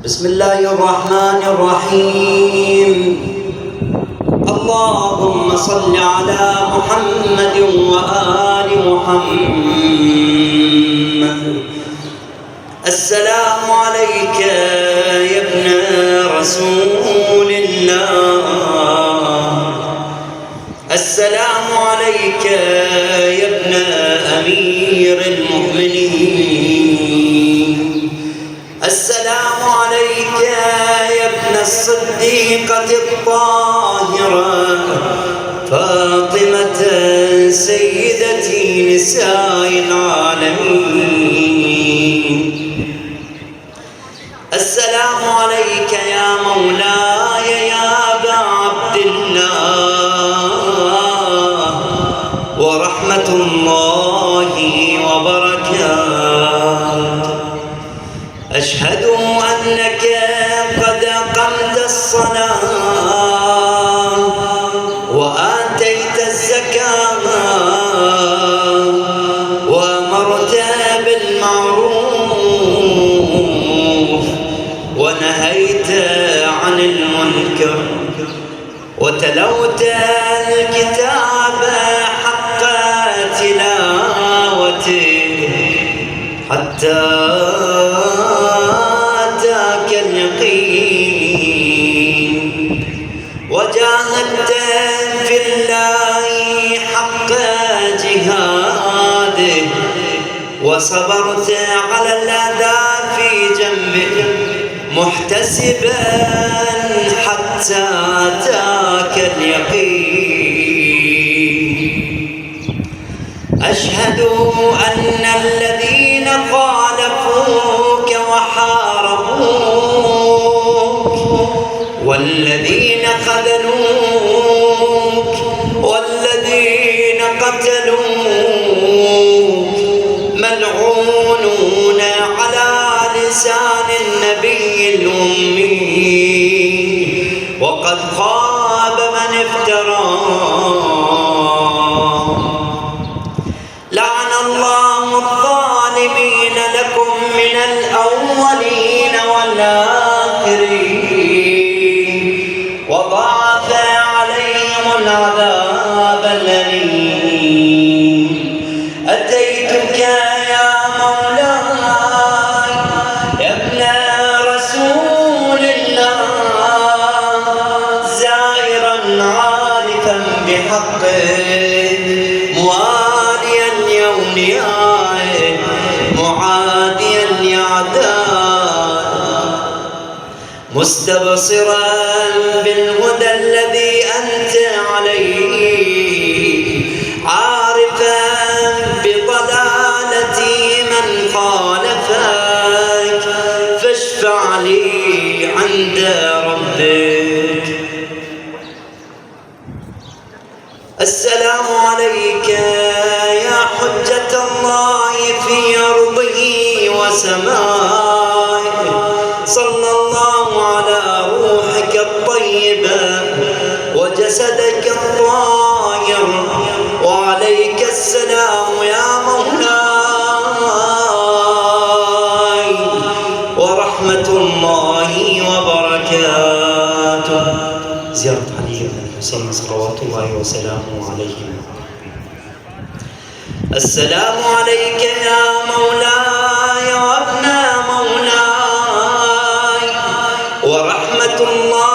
بسم الله الرحمن الرحيم. اللهم صل على محمد وآل محمد. السلام عليك يا ابن رسول الله، السلام عليك يا ابن أمير المؤمنين، السلام عليك يا ابن الصديقة الطاهرة فاطمة سيدتي نساء العالمين. السلام عليك يا مولاي يا أبا عبد الله ورحمة الله وبركاته. أشهد أنك قد أقمت الصلاة وآتيت الزكاة وأمرت بالمعروف ونهيت عن المنكر وتلوت الكتاب حق تلاوته حتى أتاك اليقين، وجاهدت في الله حق جهاده وصبرت على الأذى في جنبه محتسبا حتى أتاك اليقين. أشهد أن الذين خالفوك وحاربوك والذين خذلوك والذين قتلوك ملعونون على لسان النبي الأمي، وقد خاب من افترى. لعن الله الظالمين لكم من الأولين والآخرين وضاعف عليهم العذاب الأليم. أتيتك يا مولاي يا ابن رسول الله زائرا عارفا بحقه مواليا لأوليائه معاديا لأعدائه مستبصرا بالهدى الذي أنت عليه عارفا بضلالة من خالفك فاشفع لي عند ربك. السلام عليك يا حجة الله في أرضه وسمائه. صلى الله على روحك الطيبة وجسدك الطاهر وعليك السلام يا مولاي ورحمة الله وبركاته. زيارة علي بن الحسين صلوات الله وسلامه عليهم. السلام عليك يا مولاي وابن مولاي ورحمة الله